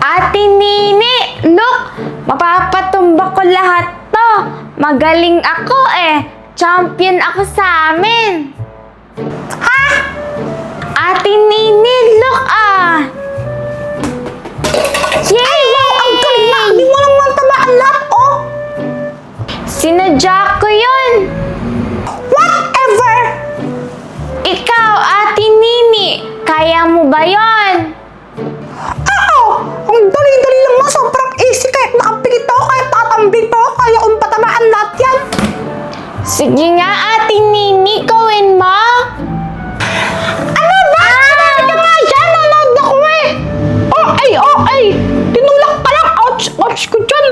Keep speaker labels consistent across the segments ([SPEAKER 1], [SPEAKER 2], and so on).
[SPEAKER 1] Ate Nini, look! Mapapatumba ko lahat to. Magaling ako eh. Champion ako sa amin. Ha? Ate Nini, look ah! Yay!
[SPEAKER 2] Wow, ang galing na! Hindi mo lang tamaan lahat, oh!
[SPEAKER 1] Sinadya ko yun.
[SPEAKER 2] Whatever!
[SPEAKER 1] Ikaw, Ate Nini, kaya mo ba yun?
[SPEAKER 2] Oo! Ang dali-dali lang mo. Sobrang easy. Kahit nakapikit ako, kahit tatambing pa ako, kaya kong patamaan lahat yan.
[SPEAKER 1] Sige nga, Ate Nini, gawin mo.
[SPEAKER 2] Ano ba? Sinabi ka nga dyan! Nanood ako eh! Okay! Tinulak ka lang! Ouch ko dyan!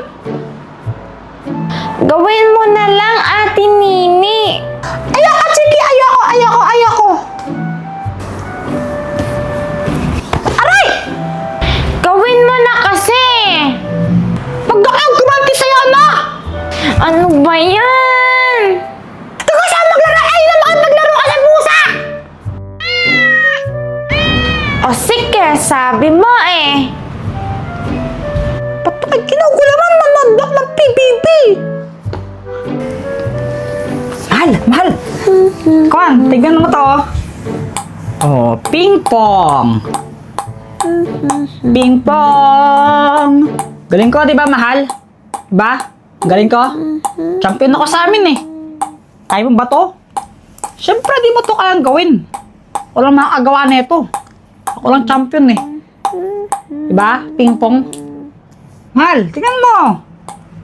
[SPEAKER 1] Gawin mo na lang, Ate Nini.
[SPEAKER 2] Ayoko! Sige! Ayoko! Aray!
[SPEAKER 1] Gawin mo na kasi.
[SPEAKER 2] Pag ako gumanti sa'yo, ano?
[SPEAKER 1] Ano ba yan?
[SPEAKER 2] Ikaw saan maglaro? Ay, na maglaro ka sa pusa!
[SPEAKER 1] O sige, sabi mo eh.
[SPEAKER 2] Ba't ay kinugulaman manandak ng PBB? Mahal! Kuan, tignan mo to. Oh, ping pong! Ping pong! Galing ko, di ba, mahal? Diba? Galing ko? Champion ako sa amin eh. Kaya mo ba to? Siyempre, di mo to kayang gawin. Walang makakagawa nito. Ako lang champion eh. Diba? Ping pong. Mahal, tingnan mo.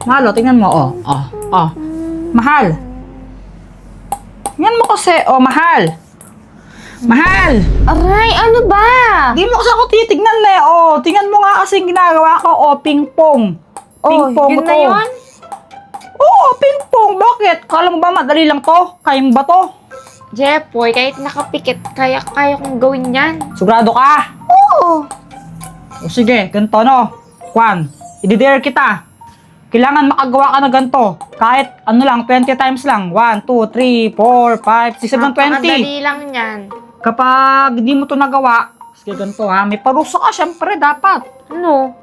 [SPEAKER 2] Mahal, tingnan mo. Oh. Mahal. Tingnan mo kasi. Oh, mahal. Mahal.
[SPEAKER 1] Aray, ano ba?
[SPEAKER 2] Di mo kasi ako titignan eh. Oh, tingnan mo nga kasi yung ginagawa ko. Oh, ping pong. Ping pong
[SPEAKER 1] yun
[SPEAKER 2] to.
[SPEAKER 1] na yun?
[SPEAKER 2] Oo, ping pong. Bakit? Kala mo ba madali lang to? Kaya mo ba to?
[SPEAKER 1] Jepoy, kahit nakapikit, kaya kong gawin yan.
[SPEAKER 2] Sigurado ka?
[SPEAKER 1] Oo.
[SPEAKER 2] O sige, ganito no. Juan, i-dare kita. Kailangan makagawa ka na ganito. Kahit ano lang, 20 times lang. 1, 2, 3, 4, 5, 6, 7, 20.
[SPEAKER 1] Napakadali lang yan.
[SPEAKER 2] Kapag hindi mo to nagawa, sige ganito ha, may parusa ka syempre dapat.
[SPEAKER 1] Ano?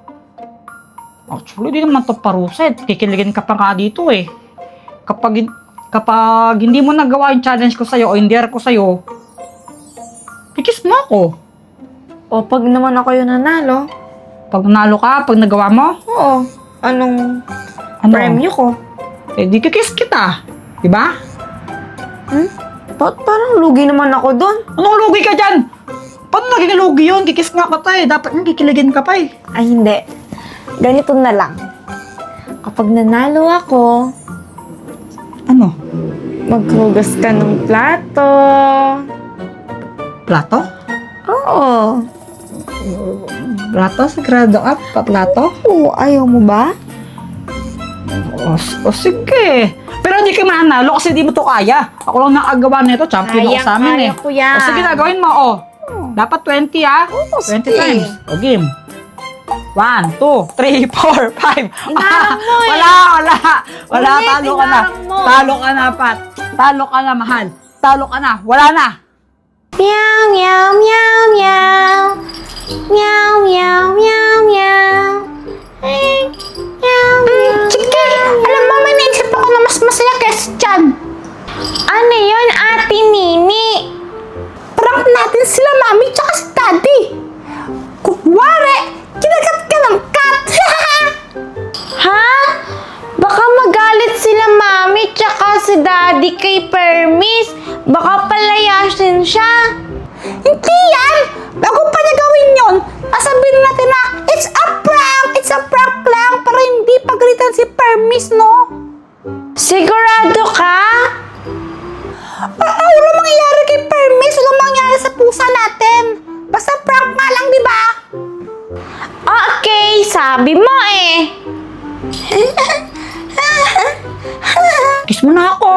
[SPEAKER 2] Actually, di naman to parusa. Kikiligin ka pa nga dito eh. Kapag hindi mo nagawa yung challenge ko sa'yo o yung dare ko sa'yo, kikis mo ako.
[SPEAKER 1] O pag naman ako yung nanalo?
[SPEAKER 2] Pag nanalo ka, pag nagawa mo,
[SPEAKER 1] Oo. Anong
[SPEAKER 2] ano?
[SPEAKER 1] premyo ko?
[SPEAKER 2] Eh, di kikis kita. Diba?
[SPEAKER 1] Ba't parang lugi naman ako doon?
[SPEAKER 2] Anong lugi ka dyan? Paano naging lugi yun? Kikis nga ka pa eh. Dapat nga kikiligin ka pa eh.
[SPEAKER 1] Ay, hindi. Ganito na lang. Kapag nanalo ako,
[SPEAKER 2] Ano?
[SPEAKER 1] maghugas ka ng plato.
[SPEAKER 2] Plato?
[SPEAKER 1] Oo.
[SPEAKER 2] Plato? Sagrado ka? Plato?
[SPEAKER 1] Oo, ayaw mo ba?
[SPEAKER 2] O sige. Pero hindi ka mananalo kasi di mo to kaya. Ako lang nakagawa nito. Champion ako sa amin eh.
[SPEAKER 1] Kaya ko yan.
[SPEAKER 2] O sige na, gawin mo. O. Dapat 20 ah.
[SPEAKER 1] Oo,
[SPEAKER 2] 20
[SPEAKER 1] sige.
[SPEAKER 2] times. O game. 1, 2, 3, 4, 5.
[SPEAKER 1] Inarang mo eh.
[SPEAKER 2] Wala.
[SPEAKER 1] Ulit,
[SPEAKER 2] Talo ka na.
[SPEAKER 1] inarang mo.
[SPEAKER 2] Talo ka na, Pat. Talo ka na, mahal. Talo ka na. Wala na.
[SPEAKER 1] Meow, meow, meow, meow. Meow, meow, meow, meow. Meow, meow,
[SPEAKER 2] Sige, alam mo, may naisip ako na mas masaya kaysa dyan.
[SPEAKER 1] Ano yun, Ate Nini?
[SPEAKER 2] Prank natin sila, mami, tsaka si daddy. Kuwari, kinagat ka ng cat.
[SPEAKER 1] Ha? Baka magalit sila mami tsaka si daddy kay Permis. Baka palayasin siya.
[SPEAKER 2] Hindi yan! Bago pa niya gawin yun, sasabihin natin na, it's a prank lang, para hindi pagalitan si Permis, no?
[SPEAKER 1] Sigurado ka?
[SPEAKER 2] Wala mangyayari kay Permis, wala mangyayari sa pusa natin. Basta prank nga lang, di ba?
[SPEAKER 1] Okay, sabi mo eh.
[SPEAKER 2] Kiss mo na ako!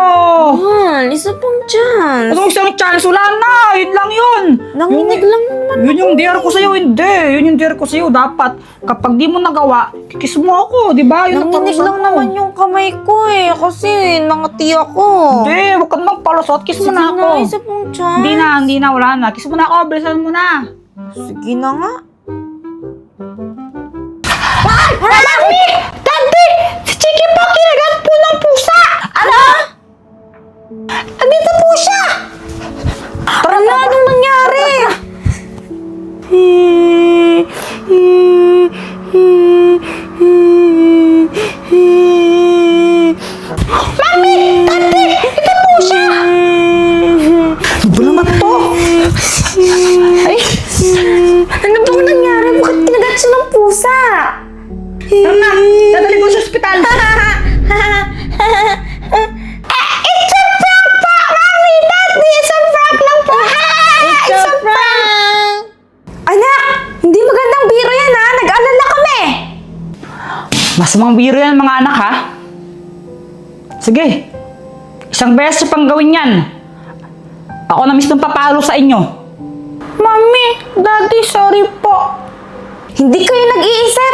[SPEAKER 1] Isa pang chance.
[SPEAKER 2] Ano isang chance? Wala na! Yun lang yun!
[SPEAKER 1] Nanginig lang naman.
[SPEAKER 2] Yun yung dare ko sa'yo, hindi. Yun yung dare ko sa'yo. Dapat, kapag di mo nagawa, kiss mo ako, di ba? Yun ang
[SPEAKER 1] Nanginig
[SPEAKER 2] parusa
[SPEAKER 1] lang
[SPEAKER 2] mo.
[SPEAKER 1] naman yung kamay ko eh. Kasi nangati ako.
[SPEAKER 2] Hindi, huwag ka naman palusot. Kiss mo
[SPEAKER 1] Sige
[SPEAKER 2] na ako.
[SPEAKER 1] isa pang chance.
[SPEAKER 2] Hindi na, wala na. Kiss mo na ako, bilisan mo na.
[SPEAKER 1] Sige na nga.
[SPEAKER 2] Mami! Daddy! Si Chiki po kinagat po ng pusa!
[SPEAKER 1] Ano?
[SPEAKER 2] Andito po siya!
[SPEAKER 1] Ano? Anong nangyari?
[SPEAKER 2] Mami! Daddy! Ito po siya! Ano ba naman to? Ay!
[SPEAKER 1] Ano bang nangyari? Bakit kinagat siya ng pusa?
[SPEAKER 2] Tara na! Dadali ko sa ospital!
[SPEAKER 1] It's a prank po, Mami! Daddy! It's a prank lang po! It's a prank! Anak! Hindi magandang biro yan ha! Nag-alala kami!
[SPEAKER 2] Masamang biro yan mga anak ha? Sige! Isang beses pang gawin yan! Ako na mismo papalo sa inyo! Mami! Daddy! Sorry po!
[SPEAKER 1] Hindi kayo nag-iisip!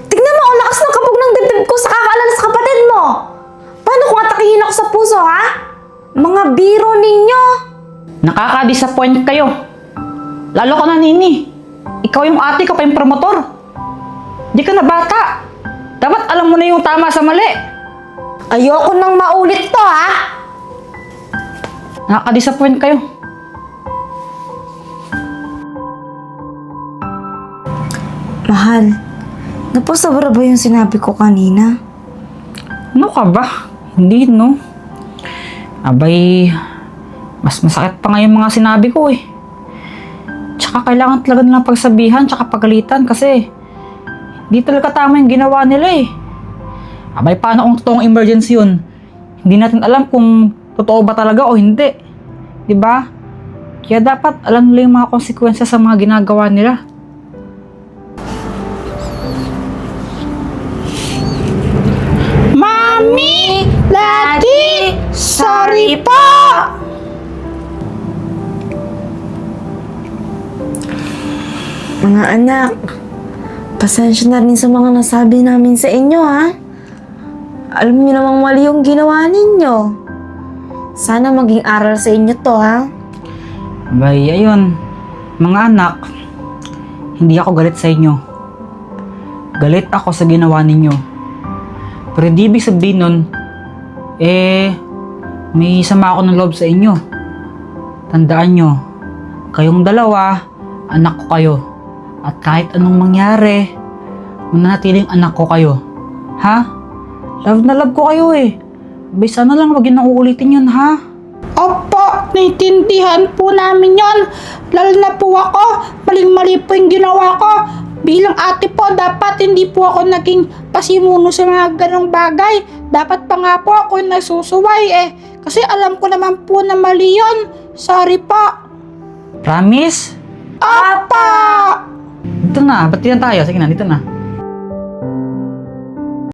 [SPEAKER 1] Tignan mo ang lakas ng kabog ng dibdib ko sa kakaalala sa kapatid mo! Paano kung atakihin ako sa puso, ha? Mga biro ninyo!
[SPEAKER 2] Nakaka-disappoint kayo! Lalo ka na, Nini! Ikaw yung ate ko pa yung promotor! Di ka na bata! Dapat alam mo na yung tama sa mali!
[SPEAKER 1] Ayoko nang maulit to, ha?
[SPEAKER 2] Nakaka-disappoint kayo!
[SPEAKER 1] Mahal, napasabara ba yung sinabi ko kanina?
[SPEAKER 2] Ano ka ba? Hindi, no? Abay, mas masakit pa nga yung mga sinabi ko eh. Tsaka kailangan talaga nilang pagsabihan tsaka pagalitan kasi hindi talaga tama yung ginawa nila eh. Abay, paano kung totoong emergency yun? Hindi natin alam kung totoo ba talaga o hindi. Diba? Kaya dapat alam nila yung mga konsekwensya sa mga ginagawa nila. Mami! Daddy! Sorry po!
[SPEAKER 1] Mga anak, pasensya na rin sa mga nasabi namin sa inyo, ha? Alam niyo namang mali yung ginawa ninyo. Sana maging aral sa inyo to, ha?
[SPEAKER 2] Abay, ayun. Mga anak, hindi ako galit sa inyo. Galit ako sa ginawa ninyo. Pero hindi ibig sabihin nun, may sama ako ng loob sa inyo. Tandaan nyo, kayong dalawa, anak ko kayo. At kahit anong mangyari, mananatiling anak ko kayo. Ha? Love na love ko kayo eh. Abay, sana lang wag yun na uulitin yun, ha? Opo, naiintindihan po namin yon. Lalo na po ako, maling-mali po yung ginawa ko. Bilang ate po, dapat hindi po ako naging pasimuno sa mga ganong bagay. Dapat pa nga po ako yung nasusuway eh. Kasi alam ko naman po na mali yun. Sorry po. Promise? Apa! Dito na, ba't tayo? Sige na, dito na.